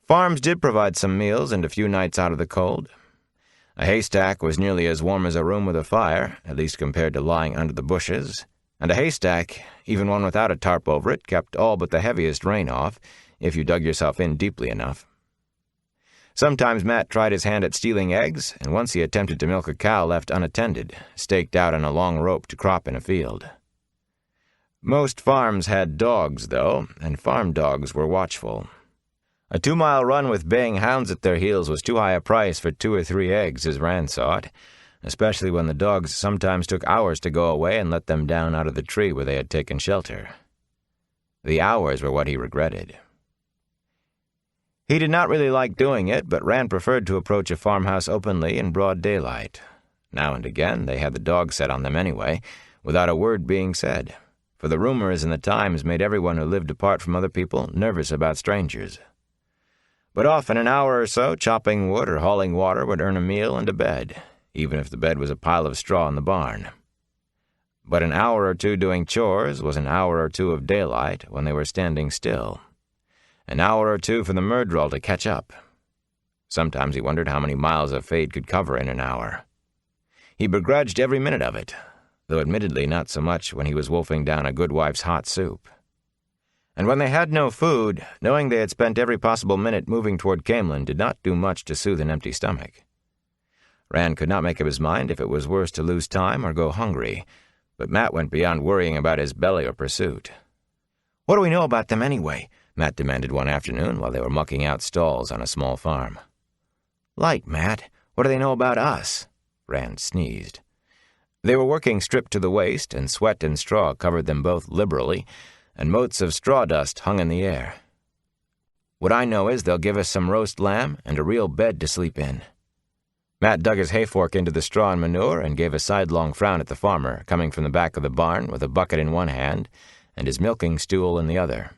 Farms did provide some meals and a few nights out of the cold. A haystack was nearly as warm as a room with a fire, at least compared to lying under the bushes, and a haystack, even one without a tarp over it, kept all but the heaviest rain off, if you dug yourself in deeply enough. Sometimes Matt tried his hand at stealing eggs, and once he attempted to milk a cow left unattended, staked out on a long rope to crop in a field. Most farms had dogs, though, and farm dogs were watchful. A 2-mile run with baying hounds at their heels was too high a price for 2 or 3 eggs, as Rand saw it, especially when the dogs sometimes took hours to go away and let them down out of the tree where they had taken shelter. The hours were what he regretted. He did not really like doing it, but Rand preferred to approach a farmhouse openly in broad daylight. Now and again they had the dog set on them anyway, without a word being said, for the rumors in the Times made everyone who lived apart from other people nervous about strangers. But often an hour or so chopping wood or hauling water would earn a meal and a bed, even if the bed was a pile of straw in the barn. But an hour or two doing chores was an hour or two of daylight when they were standing still. An hour or two for the murderel to catch up. Sometimes he wondered how many miles a fade could cover in an hour. He begrudged every minute of it, though admittedly not so much when he was wolfing down a good wife's hot soup. And when they had no food, knowing they had spent every possible minute moving toward Camelin did not do much to soothe an empty stomach. Rand could not make up his mind if it was worse to lose time or go hungry, but Matt went beyond worrying about his belly or pursuit. "What do we know about them anyway?" Matt demanded one afternoon while they were mucking out stalls on a small farm. "Light, Matt. What do they know about us?" Rand sneezed. They were working stripped to the waist, and sweat and straw covered them both liberally, and motes of straw dust hung in the air. "What I know is they'll give us some roast lamb and a real bed to sleep in." Matt dug his hayfork into the straw and manure and gave a sidelong frown at the farmer, coming from the back of the barn with a bucket in one hand and his milking stool in the other.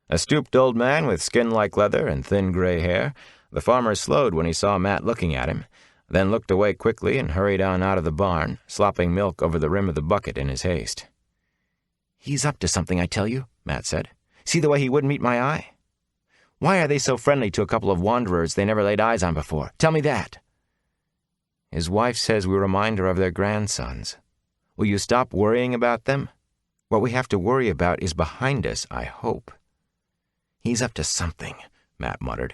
A stooped old man with skin like leather and thin gray hair, the farmer slowed when he saw Matt looking at him, then looked away quickly and hurried on out of the barn, slopping milk over the rim of the bucket in his haste. "He's up to something, I tell you," Matt said. "See the way he wouldn't meet my eye? Why are they so friendly to a couple of wanderers they never laid eyes on before? Tell me that." "His wife says we remind her of their grandsons. Will you stop worrying about them? What we have to worry about is behind us, I hope." "He's up to something," Matt muttered.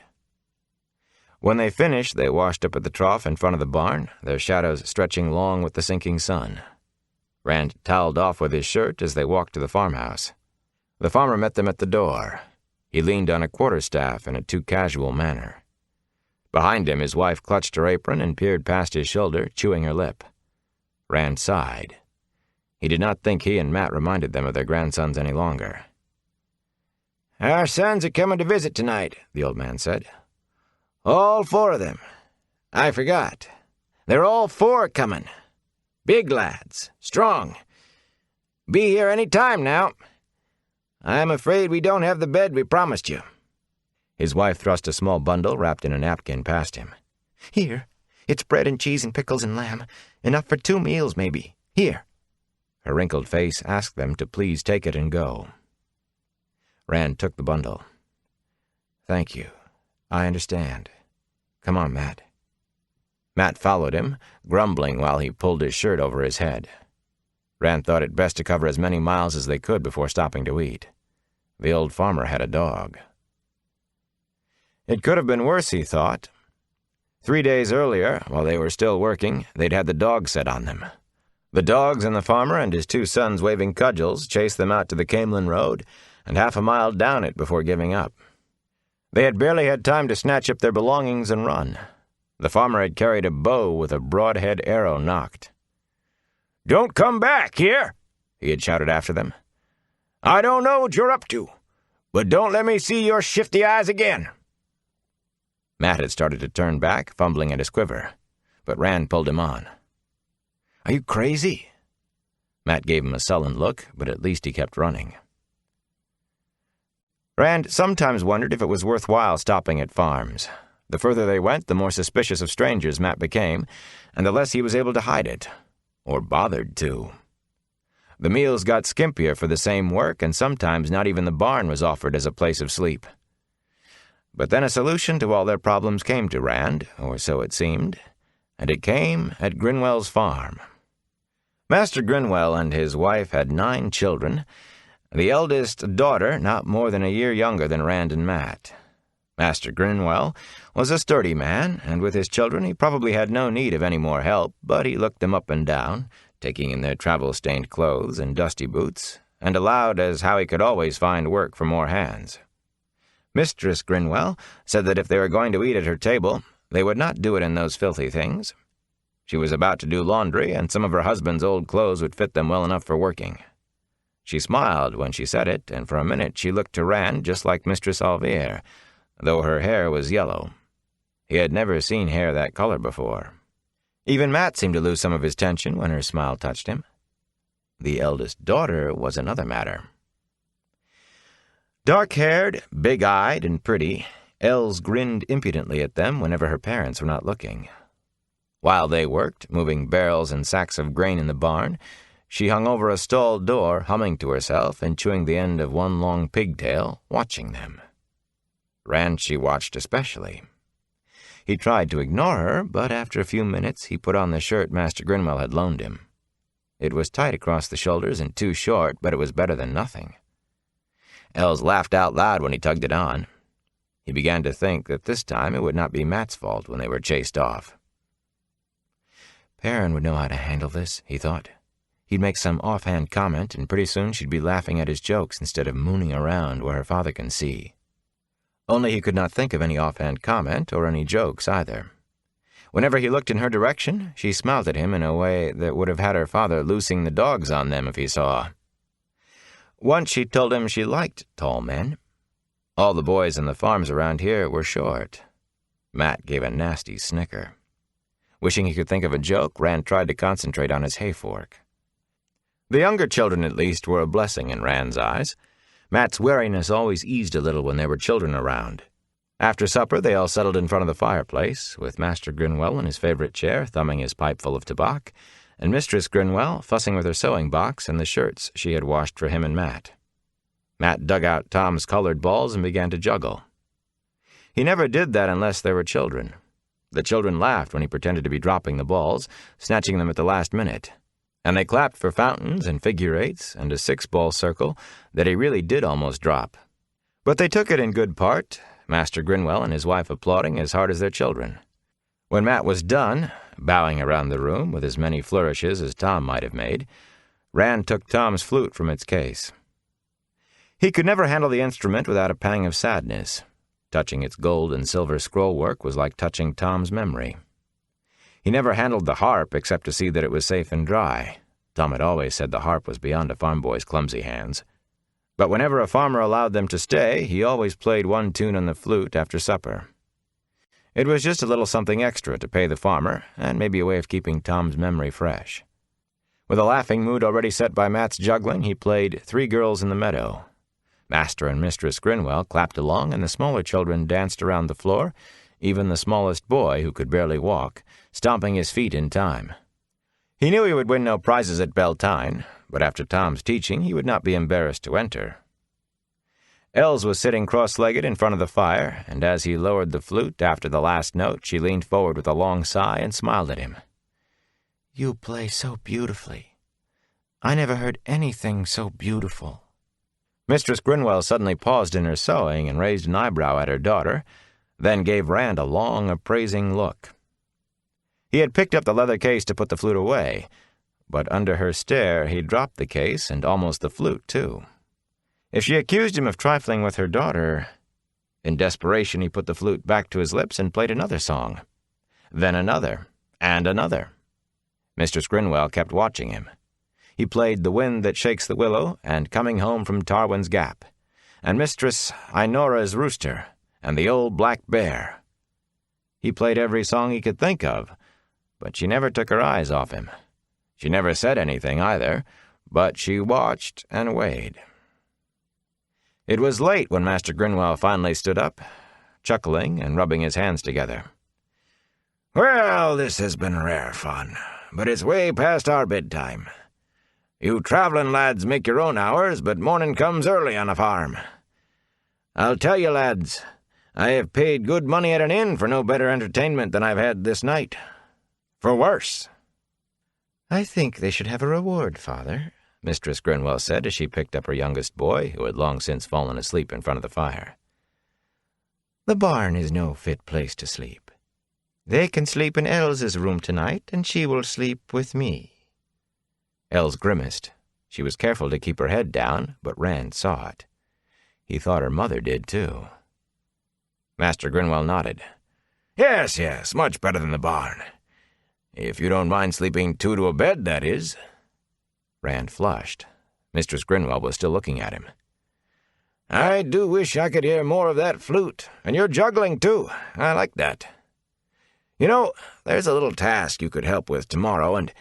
When they finished, they washed up at the trough in front of the barn, their shadows stretching long with the sinking sun. Rand toweled off with his shirt as they walked to the farmhouse. The farmer met them at the door. He leaned on a quarterstaff in a too-casual manner. Behind him, his wife clutched her apron and peered past his shoulder, chewing her lip. Rand sighed. He did not think he and Matt reminded them of their grandsons any longer. "Our sons are coming to visit tonight," the old man said. "All 4 of them. I forgot. They're all 4 coming. Big lads, strong. Be here any time now. I'm afraid we don't have the bed we promised you." His wife thrust a small bundle wrapped in a napkin past him. "Here. It's bread and cheese and pickles and lamb. Enough for 2 meals, maybe. Here." Her wrinkled face asked them to please take it and go. Rand took the bundle. "Thank you. I understand. Come on, Matt." Matt followed him, grumbling while he pulled his shirt over his head. Rand thought it best to cover as many miles as they could before stopping to eat. The old farmer had a dog. It could have been worse, he thought. 3 days earlier, while they were still working, they'd had the dog set on them. The dogs and the farmer and his 2 sons waving cudgels chased them out to the Camelin Road and half a mile down it before giving up. They had barely had time to snatch up their belongings and run. The farmer had carried a bow with a broadhead arrow nocked. "Don't come back here," he had shouted after them. "I don't know what you're up to, but don't let me see your shifty eyes again." Matt had started to turn back, fumbling at his quiver, but Rand pulled him on. "Are you crazy?" Matt gave him a sullen look, but at least he kept running. Rand sometimes wondered if it was worthwhile stopping at farms. The further they went, the more suspicious of strangers Matt became, and the less he was able to hide it, or bothered to. The meals got skimpier for the same work, and sometimes not even the barn was offered as a place of sleep. But then a solution to all their problems came to Rand, or so it seemed, and it came at Grinwell's farm. Master Grinwell and his wife had 9 children, the eldest daughter not more than a year younger than Rand and Matt. Master Grinwell was a sturdy man, and with his children he probably had no need of any more help, but he looked them up and down, taking in their travel-stained clothes and dusty boots, and allowed as how he could always find work for more hands. Mistress Grinwell said that if they were going to eat at her table, they would not do it in those filthy things. She was about to do laundry, and some of her husband's old clothes would fit them well enough for working. She smiled when she said it, and for a minute she looked to Rand just like Mistress Alvier, though her hair was yellow. He had never seen hair that color before. Even Matt seemed to lose some of his tension when her smile touched him. The eldest daughter was another matter. Dark-haired, big-eyed, and pretty, Els grinned impudently at them whenever her parents were not looking. While they worked, moving barrels and sacks of grain in the barn, she hung over a stall door, humming to herself and chewing the end of one long pigtail, watching them. Rand she watched especially. He tried to ignore her, but after a few minutes he put on the shirt Master Grinwell had loaned him. It was tight across the shoulders and too short, but it was better than nothing. Els laughed out loud when he tugged it on. He began to think that this time it would not be Matt's fault when they were chased off. Perrin would know how to handle this, he thought. He'd make some offhand comment, and pretty soon she'd be laughing at his jokes instead of mooning around where her father can see. Only he could not think of any offhand comment or any jokes either. Whenever he looked in her direction, she smiled at him in a way that would have had her father loosing the dogs on them if he saw. Once she told him she liked tall men. All the boys in the farms around here were short. Matt gave a nasty snicker. Wishing he could think of a joke, Rand tried to concentrate on his hay fork. The younger children, at least, were a blessing in Rand's eyes. Matt's wariness always eased a little when there were children around. After supper, they all settled in front of the fireplace, with Master Grinwell in his favorite chair, thumbing his pipe full of tobacco, and Mistress Grinwell fussing with her sewing box and the shirts she had washed for him and Matt. Matt dug out Tom's colored balls and began to juggle. He never did that unless there were children. The children laughed when he pretended to be dropping the balls, snatching them at the last minute, and they clapped for fountains and figure-eights and a 6-ball circle that he really did almost drop. But they took it in good part, Master Grinwell and his wife applauding as hard as their children. When Matt was done, bowing around the room with as many flourishes as Tom might have made, Rand took Tom's flute from its case. He could never handle the instrument without a pang of sadness. Touching its gold and silver scrollwork was like touching Tom's memory. He never handled the harp except to see that it was safe and dry. Tom had always said the harp was beyond a farm boy's clumsy hands. But whenever a farmer allowed them to stay, he always played one tune on the flute after supper. It was just a little something extra to pay the farmer, and maybe a way of keeping Tom's memory fresh. With a laughing mood already set by Matt's juggling, he played 3 Girls in the Meadow. Master and Mistress Grinwell clapped along, and the smaller children danced around the floor, even the smallest boy, who could barely walk, stomping his feet in time. He knew he would win no prizes at Beltane, but after Tom's teaching he would not be embarrassed to enter. Els was sitting cross-legged in front of the fire, and as he lowered the flute after the last note, she leaned forward with a long sigh and smiled at him. "You play so beautifully. I never heard anything so beautiful." Mistress Grinwell suddenly paused in her sewing and raised an eyebrow at her daughter, then gave Rand a long, appraising look. He had picked up the leather case to put the flute away, but under her stare he dropped the case and almost the flute, too. If she accused him of trifling with her daughter... In desperation, he put the flute back to his lips and played another song. Then another, and another. Mistress Grinwell kept watching him. He played The Wind That Shakes the Willow and Coming Home from Tarwin's Gap, and Mistress Inora's Rooster, and The Old Black Bear. He played every song he could think of, but she never took her eyes off him. She never said anything either, but she watched and weighed. It was late when Master Grinwell finally stood up, chuckling and rubbing his hands together. "Well, this has been rare fun, but it's way past our bedtime. You travelin' lads make your own hours, but morning comes early on a farm. I'll tell you, lads, I have paid good money at an inn for no better entertainment than I've had this night. For worse." "I think they should have a reward, Father," Mistress Grinwell said as she picked up her youngest boy, who had long since fallen asleep in front of the fire. "The barn is no fit place to sleep. They can sleep in Elle's room tonight, and she will sleep with me." Els grimaced. She was careful to keep her head down, but Rand saw it. He thought her mother did, too. Master Grinwell nodded. "Yes, yes, much better than the barn. If you don't mind sleeping two to a bed, that is." Rand flushed. Mistress Grinwell was still looking at him. "I do wish I could hear more of that flute, and your juggling, too. I like that. You know, there's a little task you could help with tomorrow, and—"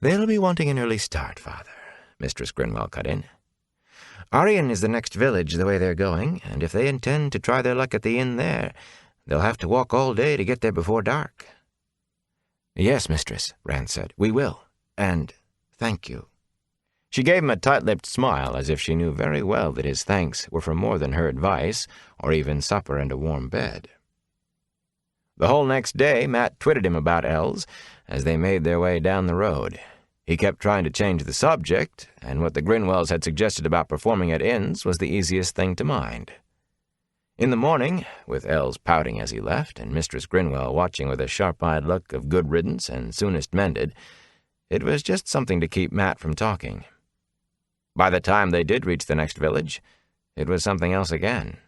"They'll be wanting an early start, Father," Mistress Grinwell cut in. "Arian is the next village the way they're going, and if they intend to try their luck at the inn there, they'll have to walk all day to get there before dark." "Yes, mistress," Rand said. "We will. And thank you." She gave him a tight-lipped smile, as if she knew very well that his thanks were for more than her advice, or even supper and a warm bed. The whole next day, Matt twitted him about Els as they made their way down the road. He kept trying to change the subject, and what the Grinwells had suggested about performing at inns was the easiest thing to mind. In the morning, with Els pouting as he left, and Mistress Grinwell watching with a sharp-eyed look of good riddance and soonest mended, it was just something to keep Matt from talking. By the time they did reach the next village, it was something else again.